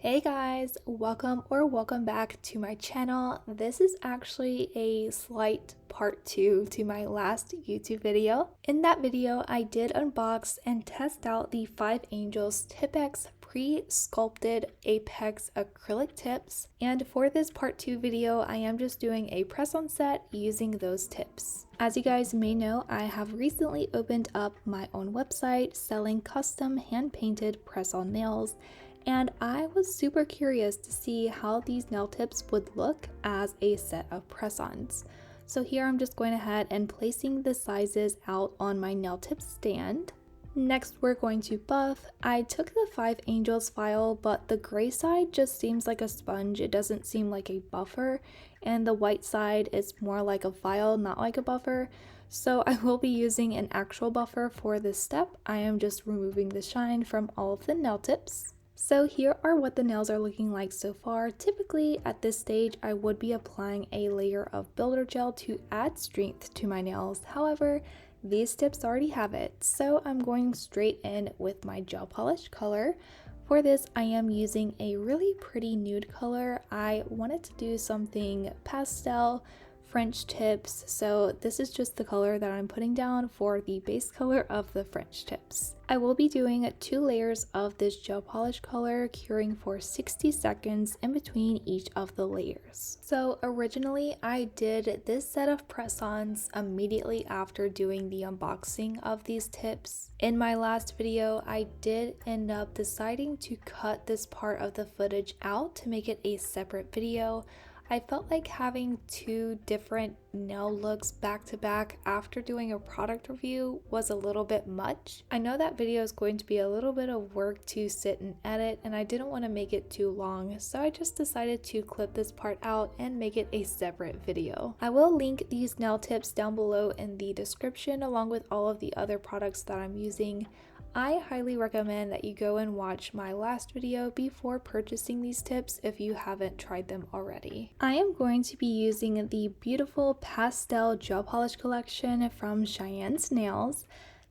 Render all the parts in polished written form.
Hey guys, welcome back to my channel. This is actually a slight part 2 to my last YouTube video. In that video, I did unbox and test out the 5 Angels Tipex pre-sculpted Apex acrylic tips. And for this part 2 video, I am just doing a press-on set using those tips. As you guys may know, I have recently opened up my own website selling custom hand-painted press-on nails, and I was super curious to see how these nail tips would look as a set of press-ons. So here I'm just going ahead and placing the sizes out on my nail tip stand. Next we're going to buff. I took the 5 Angels file, but the gray side just seems like a sponge. It doesn't seem like a buffer, and the white side is more like a file, not like a buffer. So I will be using an actual buffer for this step. I am just removing the shine from all of the nail tips. So here are what the nails are looking like so far. Typically at this stage I would be applying a layer of builder gel to add strength to my nails. However, these tips already have it, so I'm going straight in with my gel polish color. For this I am using a really pretty nude color. I wanted to do something pastel French tips, so this is just the color that I'm putting down for the base color of the French tips. I will be doing 2 layers of this gel polish color, curing for 60 seconds in between each of the layers. So originally I did this set of press-ons immediately after doing the unboxing of these tips. In my last video I did end up deciding to cut this part of the footage out to make it a separate video. I felt like having 2 different nail looks back to back after doing a product review was a little bit much. I know that video is going to be a little bit of work to sit and edit, and I didn't want to make it too long, so I just decided to clip this part out and make it a separate video. I will link these nail tips down below in the description along with all of the other products that I'm using. I highly recommend that you go and watch my last video before purchasing these tips if you haven't tried them already. I am going to be using the beautiful Pastel gel polish collection from CHEYENNES.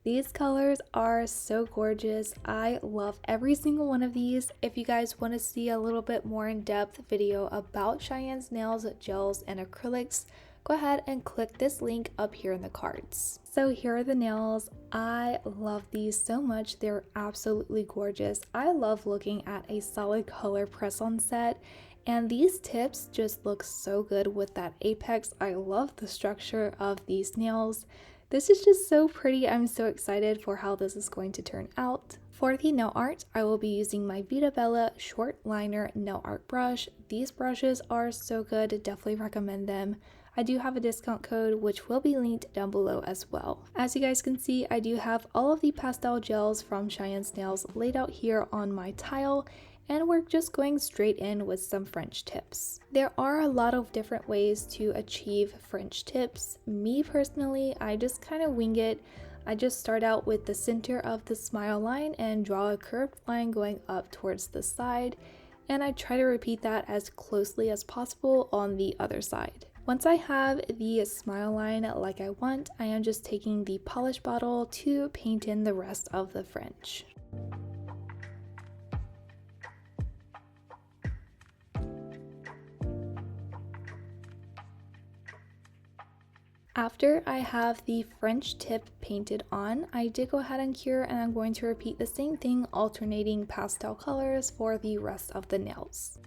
These colors are so gorgeous. I love every single one of these. If you guys want to see a little bit more in-depth video about CHEYENNES nails, gels, and acrylics, go ahead and click this link up here in the cards. So here are the nails. I love these so much. They're absolutely gorgeous. I love looking at a solid color press-on set, and these tips just look so good with that apex. I love the structure of these nails. This is just so pretty. I'm so excited for how this is going to turn out. For the nail art, I will be using my VEEDA short liner nail art brush. These brushes are so good, definitely recommend them. I do have a discount code which will be linked down below as well. As you guys can see, I do have all of the pastel gels from CHEYENNES nails laid out here on my tile, and we're just going straight in with some French tips. There are a lot of different ways to achieve French tips. Me personally, I just kind of wing it. I just start out with the center of the smile line and draw a curved line going up towards the side, and I try to repeat that as closely as possible on the other side. Once I have the smile line like I want, I am just taking the polish bottle to paint in the rest of the French. After I have the French tip painted on, I did go ahead and cure, and I'm going to repeat the same thing, alternating pastel colors for the rest of the nails.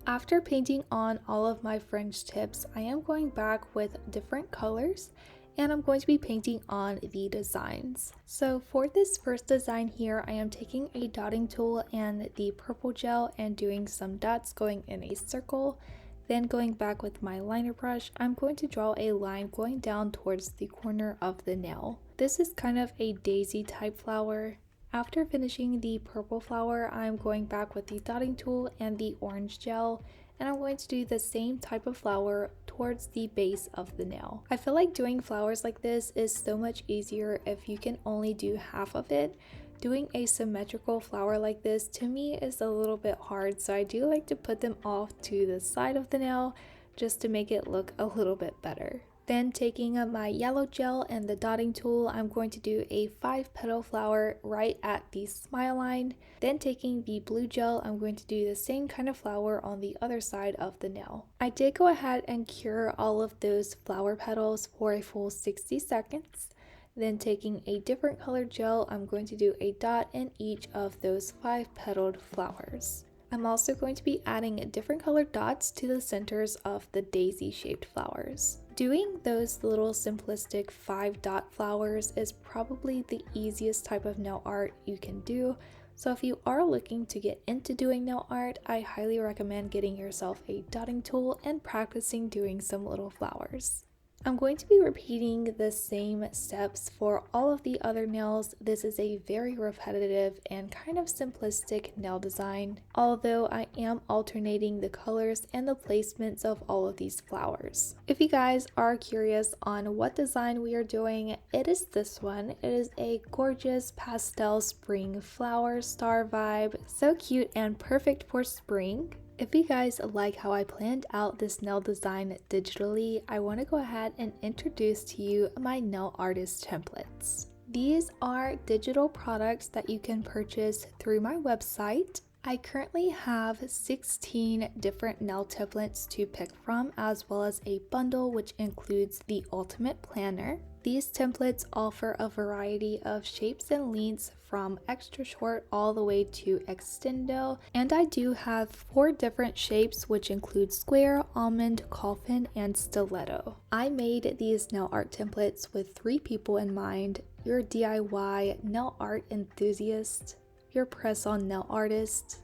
After painting on all of my French tips, I am going back with different colors, and I'm going to be painting on the designs. So for this first design here, I am taking a dotting tool and the purple gel and doing some dots going in a circle. Then going back with my liner brush, I'm going to draw a line going down towards the corner of the nail. This is kind of a daisy type flower. After finishing the purple flower, I'm going back with the dotting tool and the orange gel, and I'm going to do the same type of flower towards the base of the nail. I feel like doing flowers like this is so much easier if you can only do half of it. Doing a symmetrical flower like this to me is a little bit hard, so I do like to put them off to the side of the nail just to make it look a little bit better. Then taking my yellow gel and the dotting tool, I'm going to do a 5-petal flower right at the smile line. Then taking the blue gel, I'm going to do the same kind of flower on the other side of the nail. I did go ahead and cure all of those flower petals for a full 60 seconds. Then taking a different colored gel, I'm going to do a dot in each of those 5-petaled flowers. I'm also going to be adding different colored dots to the centers of the daisy shaped flowers. Doing those little simplistic 5-dot flowers is probably the easiest type of nail art you can do. So if you are looking to get into doing nail art, I highly recommend getting yourself a dotting tool and practicing doing some little flowers. I'm going to be repeating the same steps for all of the other nails. This is a very repetitive and kind of simplistic nail design, although I am alternating the colors and the placements of all of these flowers. If you guys are curious on what design we are doing, it is this one. It is a gorgeous pastel spring flower star vibe, so cute and perfect for spring. If you guys like how I planned out this nail design digitally, I want to go ahead and introduce to you my nail artist templates. These are digital products that you can purchase through my website. I currently have 16 different nail templates to pick from, as well as a bundle which includes the ultimate planner. These templates offer a variety of shapes and lengths from extra short all the way to extendo, and I do have 4 different shapes which include square, almond, coffin, and stiletto. I made these nail art templates with 3 people in mind: your DIY nail art enthusiast, your press-on nail artist,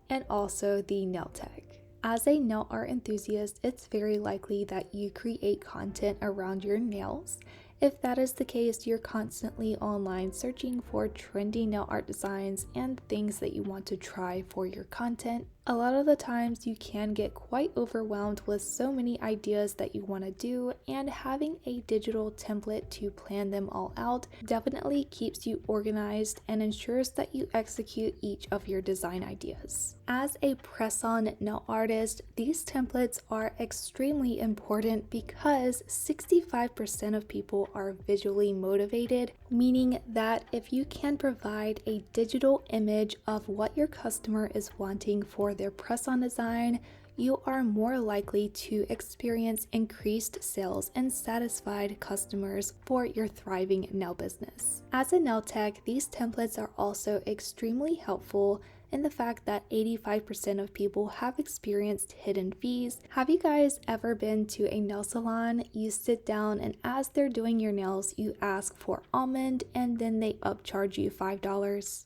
and also the nail tech. As a nail art enthusiast, it's very likely that you create content around your nails. If that is the case, you're constantly online searching for trendy nail art designs and things that you want to try for your content. A lot of the times you can get quite overwhelmed with so many ideas that you want to do, and having a digital template to plan them all out definitely keeps you organized and ensures that you execute each of your design ideas. As a press-on nail artist, these templates are extremely important because 65% of people are visually motivated, meaning that if you can provide a digital image of what your customer is wanting for their press-on design, you are more likely to experience increased sales and satisfied customers for your thriving nail business. As a nail tech, these templates are also extremely helpful in the fact that 85% of people have experienced hidden fees. Have you guys ever been to a nail salon? You sit down and as they're doing your nails, you ask for almond and then they upcharge you $5.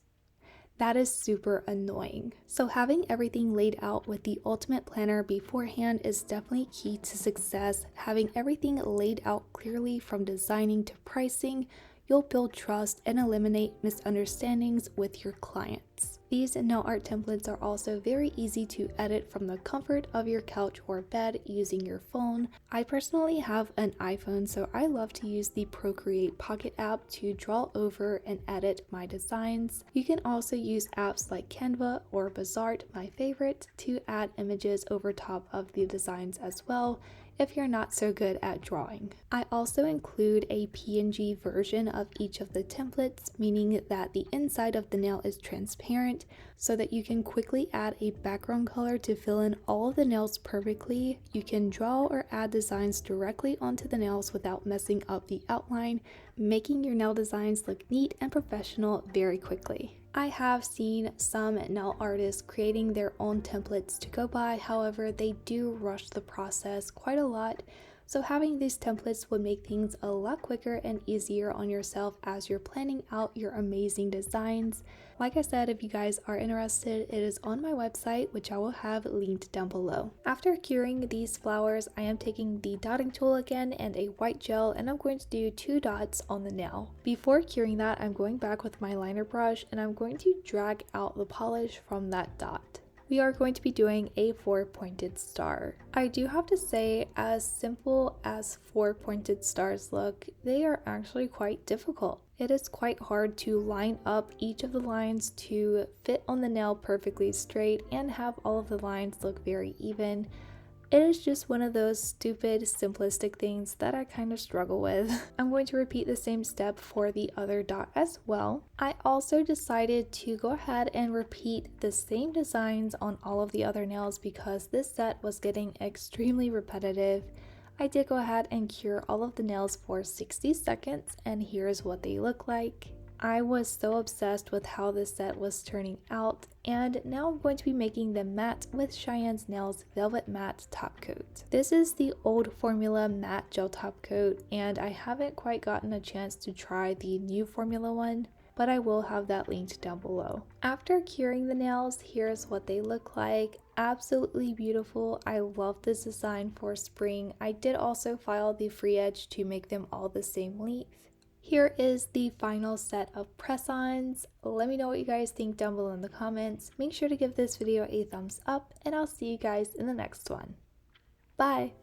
That is super annoying. So having everything laid out with the ultimate planner beforehand is definitely key to success. Having everything laid out clearly from designing to pricing, you'll build trust and eliminate misunderstandings with your clients. These nail art templates are also very easy to edit from the comfort of your couch or bed using your phone. I personally have an iPhone, so I love to use the Procreate Pocket app to draw over and edit my designs. You can also use apps like Canva or Bazaart, my favorite, to add images over top of the designs as well if you're not so good at drawing. I also include a PNG version of each of the templates, meaning that the inside of the nail is transparent so that you can quickly add a background color to fill in all of the nails perfectly. You can draw or add designs directly onto the nails without messing up the outline, making your nail designs look neat and professional very quickly. I have seen some nail artists creating their own templates to go by, however, they do rush the process quite a lot. So having these templates would make things a lot quicker and easier on yourself as you're planning out your amazing designs. Like I said, if you guys are interested, it is on my website, which I will have linked down below. After curing these flowers, I am taking the dotting tool again and a white gel, and I'm going to do 2 dots on the nail. Before curing that, I'm going back with my liner brush and I'm going to drag out the polish from that dot. We are going to be doing a 4-pointed star. I do have to say, as simple as 4-pointed stars look, they are actually quite difficult. It is quite hard to line up each of the lines to fit on the nail perfectly straight and have all of the lines look very even. It is just one of those stupid, simplistic things that I kind of struggle with. I'm going to repeat the same step for the other dot as well. I also decided to go ahead and repeat the same designs on all of the other nails because this set was getting extremely repetitive. I did go ahead and cure all of the nails for 60 seconds, and here's what they look like. I was so obsessed with how this set was turning out, and now I'm going to be making them matte with Cheyenne's Nails Velvet Matte Top Coat. This is the old formula matte gel top coat, and I haven't quite gotten a chance to try the new formula one, but I will have that linked down below. After curing the nails, here's what they look like. Absolutely beautiful. I love this design for spring. I did also file the free edge to make them all the same length. Here is the final set of press-ons. Let me know what you guys think down below in the comments. Make sure to give this video a thumbs up, and I'll see you guys in the next one. Bye!